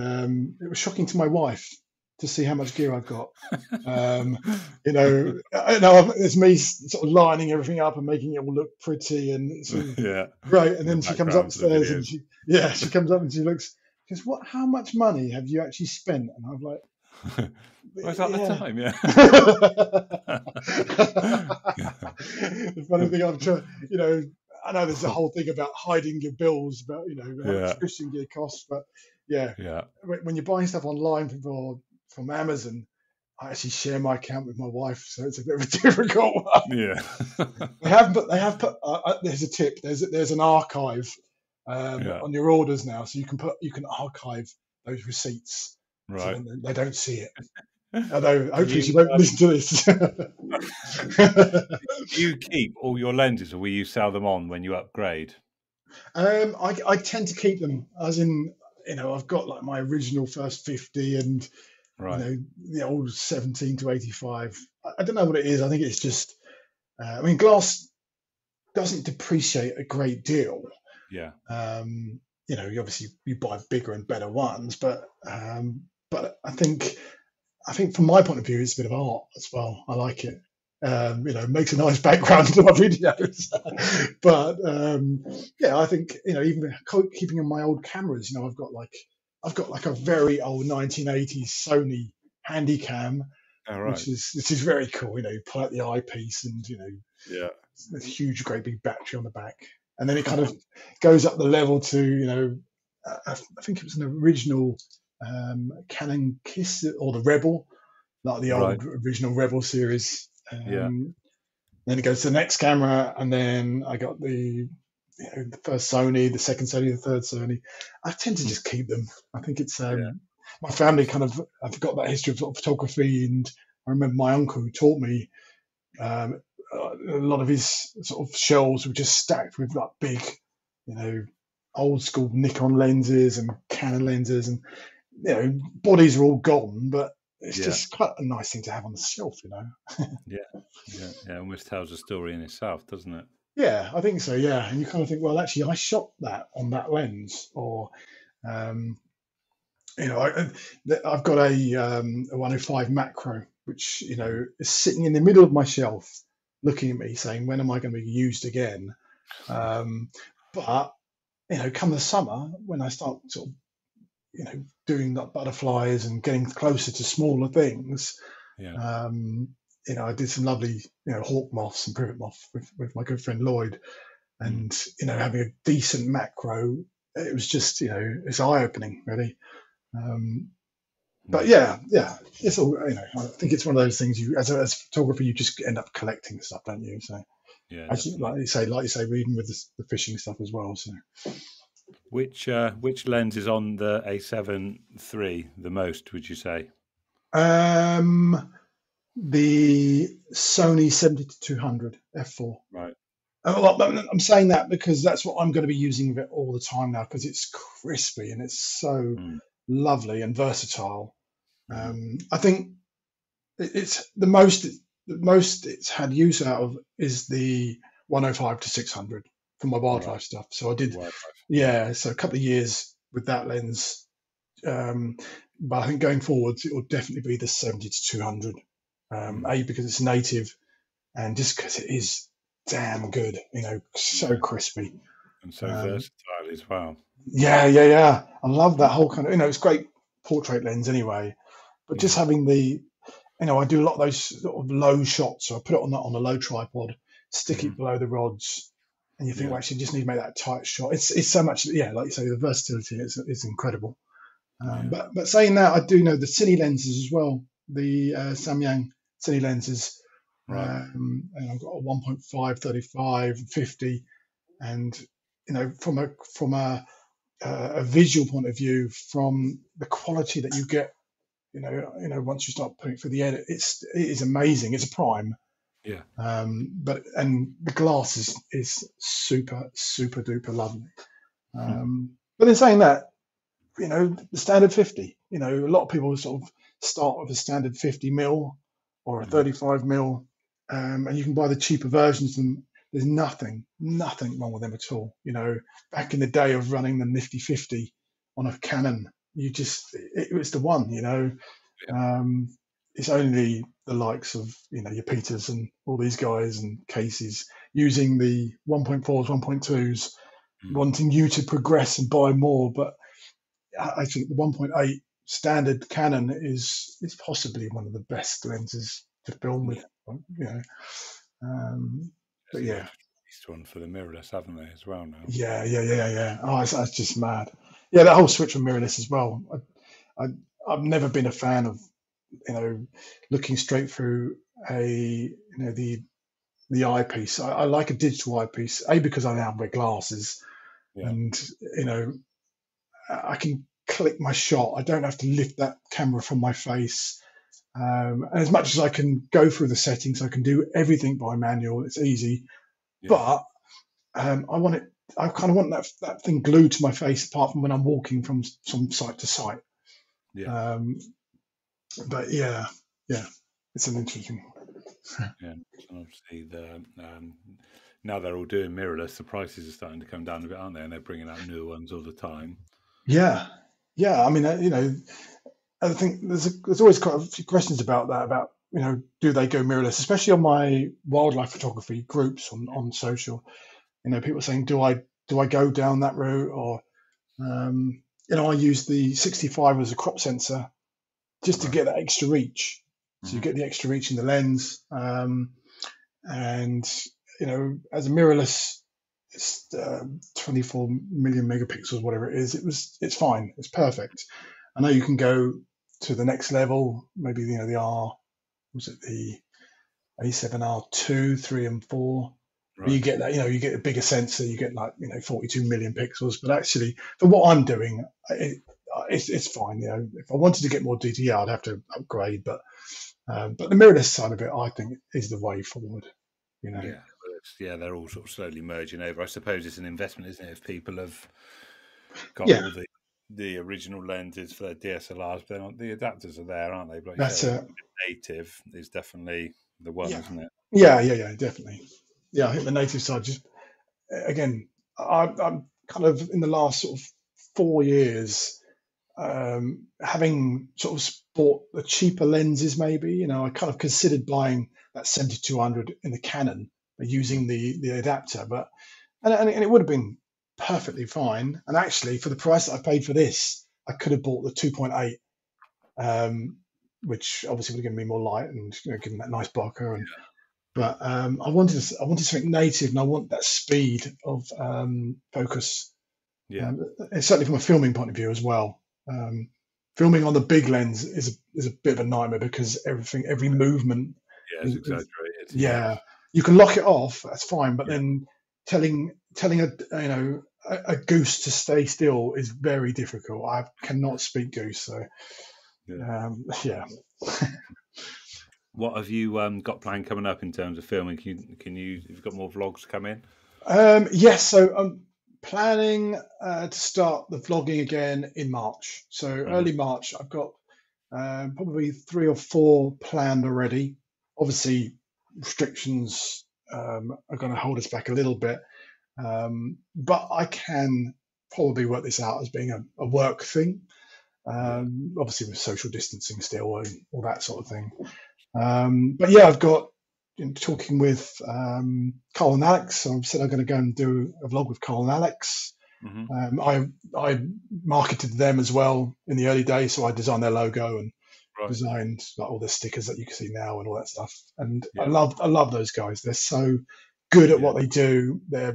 it was shocking to my wife to see how much gear I've got. It's me sort of lining everything up and making it all look pretty, and it's great. And then she comes upstairs and she comes up and she looks. She goes, "What? How much money have you actually spent?" And I'm like, "Where's that the time?" Yeah. The funny thing, I'm trying, I know there's a whole thing about hiding your bills, about how much fishing gear costs, but when you're buying stuff online from Amazon, I actually share my account with my wife, so it's a bit of a difficult one. Yeah. They have put. There's a tip. There's an archive on your orders now, so you can archive those receipts, right? So they don't see it. Although hopefully she won't listen to this. Do you keep all your lenses, or will you sell them on when you upgrade? I tend to keep them, as in I've got like my original first 50 and. Right. The old 17 to 85. I don't know what it is. I think it's just, glass doesn't depreciate a great deal. Yeah. You obviously you buy bigger and better ones, but I think from my point of view, it's a bit of art as well. I like it. It makes a nice background to my videos. But I think even keeping in my old cameras, I've got like I've got like a very old 1980s Sony Handycam, All right. which is very cool. You pull out the eyepiece, and Yeah. this huge, great big battery on the back, and then it kind of goes up the level to I think it was an original Canon Kiss or the Rebel, like the Right. old original Rebel series. Yeah. Then it goes to the next camera, and then I got the first Sony, the second Sony, the third Sony. I tend to just keep them. I think it's Yeah. my family kind of. I've got that history of sort of photography, and I remember my uncle who taught me. A lot of his sort of shelves were just stacked with like big, old school Nikon lenses and Canon lenses, and bodies are all gone, but it's Yeah. just quite a nice thing to have on the shelf. Yeah. Yeah. Yeah. Almost tells a story in itself, doesn't it? Yeah, I think so. Yeah, and you kind of think, well, actually, I shot that on that lens, or um, I've got a 105 macro, which is sitting in the middle of my shelf, looking at me, saying, when am I going to be used again? But come the summer, when I start sort of doing like butterflies and getting closer to smaller things, Yeah. I did some lovely hawk moths and privet moth with my good friend Lloyd, and having a decent macro, it was just it's eye opening really. But yeah, it's all I think it's one of those things you as a photographer you just end up collecting stuff, don't you? So Yeah. actually, Definitely. like you say, reading with the fishing stuff as well. So Which lens is on the A7 III the most? Would you say? um, the Sony 70-200 f4. Right. Well, I'm saying that because that's what I'm going to be using of it all the time now, because it's crispy and it's so Mm. lovely and versatile. Mm. I think it's the most it's had use out of is the 105-600 for my Right. wildlife stuff. So I did, Wildlife. yeah, so a couple of years with that lens. Um, but I think going forwards, it will definitely be the 70-200. Mm. A, because it's native, and just because it is damn good, so Yeah. crispy. And so Um, versatile as well. yeah. I love that whole kind of, it's great portrait lens anyway, but just Yeah. having I do a lot of those sort of low shots. So I put it on a low tripod, stick it Hmm. below the rods, and you think, Yeah. well, actually, you just need to make that tight shot. It's so much, yeah, like you say, the versatility is incredible. Yeah. But saying that, I do know the cine lenses as well, the Samyang cine lenses. Right. And I've got a 1.5, 35, 50, and from a visual point of view, from the quality that you get, once you start putting it through the edit, it is amazing. It's a prime, Yeah. and the glass is super super duper lovely. But in saying that, the standard 50. A lot of people sort of start with a standard 50 mil or a Hmm. 35 mil, and you can buy the cheaper versions of them. There's nothing wrong with them at all. Back in the day of running the nifty 50 on a Canon, it was the one. Yeah. Um, it's only the likes of your Peters and all these guys and Cases using the 1.4s, 1.2s, Mm. wanting you to progress and buy more, but I think the 1.8 standard Canon is possibly one of the best lenses to film Yeah. with. Um, but So they've yeah, released one for the mirrorless, haven't they, as well now? yeah. Oh, it's just mad. Yeah, that whole switch from mirrorless as well. I, I've never been a fan of looking straight through the eyepiece. I like a digital eyepiece. A, because I now wear glasses, Yeah. and I can click my shot. I don't have to lift that camera from my face. And as much as I can go through the settings, I can do everything by manual. It's easy, Yeah. but I want it. I kind of want that thing glued to my face, apart from when I'm walking from site to site. Yeah. Um, but yeah, it's an interesting. Yeah. And obviously, now they're all doing mirrorless. The prices are starting to come down a bit, aren't they? And they're bringing out newer ones all the time. Yeah, yeah. I mean, I think there's always quite a few questions about that. About do they go mirrorless, especially on my wildlife photography groups on social. People saying, do I go down that route, or I use the 65 as a crop sensor just to Right. get that extra reach. So you Hmm. get the extra reach in the lens, and as a mirrorless, it's 24 million megapixels, whatever it is. It's fine. It's perfect. I know you can go to the next level. Maybe the was it the A7R2, 3, and 4. But you Right. get that, you get a bigger sensor, you get like 42 million pixels. But actually, for what I'm doing, it's fine. If I wanted to get more detail, yeah, I'd have to upgrade. But the mirrorless side of it, I think, is the way forward. You know, Yeah. Well, they're all sort of slowly merging over. I suppose it's an investment, isn't it? If people have got yeah, all the original lenses for their DSLRs, but the adapters are there, aren't they? But like you say, that's the it. native is definitely the one, Yeah, isn't it? yeah, definitely. Yeah, I think the native side just again, I'm kind of in the last sort of 4 years, having sort of bought the cheaper lenses. Maybe I kind of considered buying that 7200 in the Canon Mm. using the adapter, but and it would have been perfectly fine. And actually, for the price that I paid for this, I could have bought the 2.8, um, which obviously would have given me more light and given that nice bokeh. But I wanted something native, and I want that speed of focus. Yeah. And certainly from a filming point of view as well. Um, Filming on the big lens is a bit of a nightmare because every movement Yeah, it's is exaggerated. Yeah. yeah. You can lock it off, that's fine, but Yeah. then telling a goose to stay still is very difficult. I cannot speak goose, so Yeah. yeah. What have you got planned coming up in terms of filming? Can you have you got more vlogs coming? Yes, so I'm planning to start the vlogging again in March. So Hmm. early March, I've got probably 3 or 4 planned already. Obviously, restrictions are going to hold us back a little bit, but I can probably work this out as being a work thing. Yeah. Obviously, with social distancing still and all that sort of thing. But yeah, I've got talking with Carl and Alex. So I've said I'm going to go and do a vlog with Carl and Alex. Hmm. I marketed them as well in the early days, so I designed their logo and Right. designed like all the stickers that you can see now and all that stuff. And I Yeah. love those guys. They're so good at Yeah. what they do. Yeah.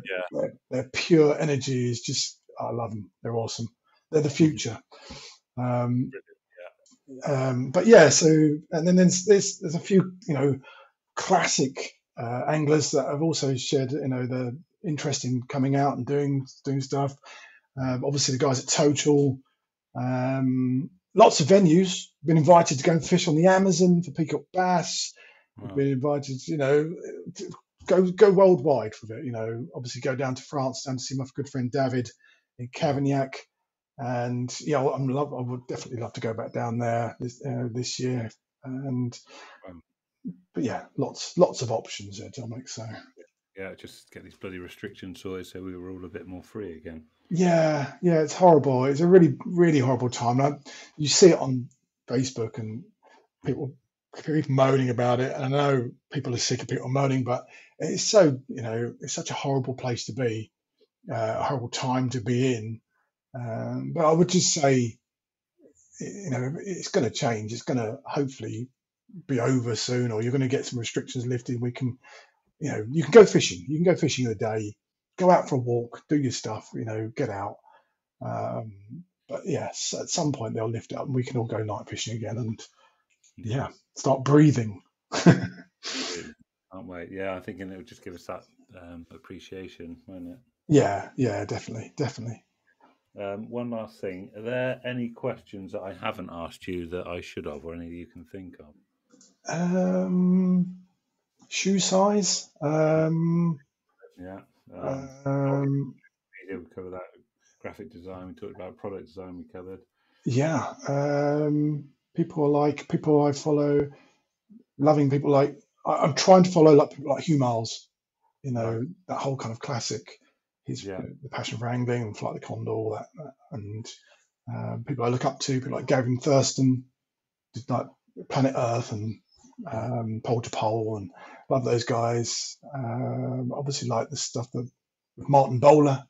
Their pure energy is just I love them. They're awesome. They're the Mhm. future. Um, Brilliant. but yeah, so and then there's a few classic anglers that have also shared the interest in coming out and doing stuff. Obviously, the guys at Total, lots of venues. Been invited to go and fish on the Amazon for peacock bass. We've Wow. been invited, to go worldwide with it. Obviously go down to France, down to see my good friend David in Yeah. Cavagnac. And yeah, I would definitely love to go back down there this year. And Um, but yeah, lots of options there, Dominic. So yeah. Just get these bloody restrictions sorted so we were all a bit more free again. yeah, it's horrible. It's a really horrible time. You see it on Facebook and people people moaning about it. And I know people are sick of people moaning, but it's it's such a horrible place to be, a horrible time to be in. But I would just say, it's going to change. It's going to hopefully be over soon, or you're going to get some restrictions lifted. We can, you can go fishing. You can go fishing in the day, go out for a walk, do your stuff. Get out. But yes, at some point they'll lift it up and we can all go night fishing again and Yeah. yeah, start breathing. Absolutely. Can't wait. Yeah, I'm thinking it would just give us that appreciation, won't it? Yeah, definitely. One last thing. Are there any questions that I haven't asked you that I should have, or any that you can think of? Um, Shoe size. Yeah. Um, Media, we covered that. Graphic design, we talked about product design, we covered. yeah. People I follow, loving people I'm trying to follow like people like Hugh Miles. Right. That whole kind of classic. His Yeah. the passion for angling and Flight of the Condor, all that, and people I look up to, people like Gavin Thurston, did like Planet Earth and Mm. Pole to Pole, and love those guys. Obviously, like the stuff that with Martin Bowler.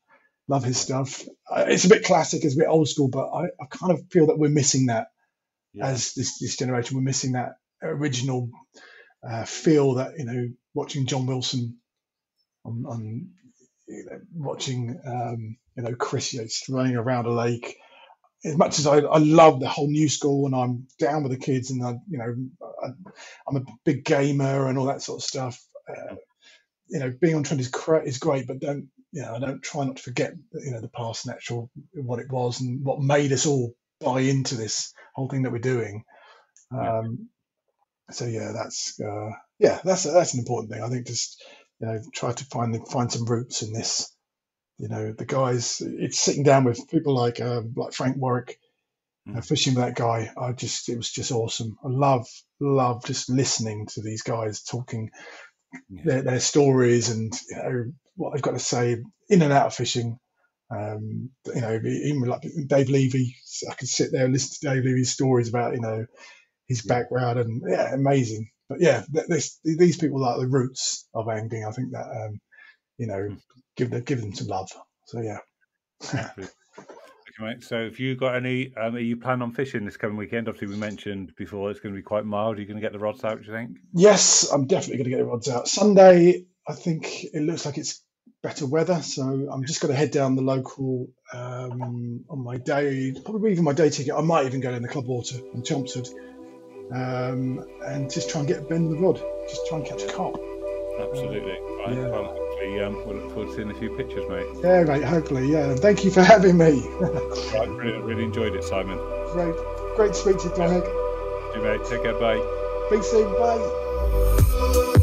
Love his stuff. It's a bit classic, it's a bit old school, but I kind of feel that we're missing that as this generation. We're missing that original feel that, watching John Wilson on watching Chris Yates running around a lake. As much as I love the whole new school and I'm down with the kids and I'm a big gamer and all that sort of stuff. Being on trend is great, but I don't try not to forget the past and actual what it was and what made us all buy into this whole thing that we're doing. So that's an important thing. I think just try to find some roots in this. The guys. It's sitting down with people like Frank Warwick, fishing with that guy. It was just awesome. I love just listening to these guys talking their stories and what they've got to say in and out of fishing. Even like Dave Levy, I could sit there and listen to Dave Levy's stories about his background and amazing. But these people are the roots of angling. I think that give them some love. So Okay, mate. So if you got any, are you planning on fishing this coming weekend? Obviously, we mentioned before it's going to be quite mild. Are you going to get the rods out, do you think? Yes, I'm definitely going to get the rods out. Sunday, I think it looks like it's better weather, so I'm just going to head down the local on my day, probably even my day ticket. I might even go in the club water in Chelmsford and just try and get a bend with the rod, just try and catch a carp. Absolutely. Right. Yeah. Well, hopefully, we'll look forward to seeing a few pictures, mate. Yeah, mate, hopefully, yeah. Thank you for having me. Right, really enjoyed it, Simon. Great to speak to you, Dominic. You, mate. Take care, bye. Speak soon, bye.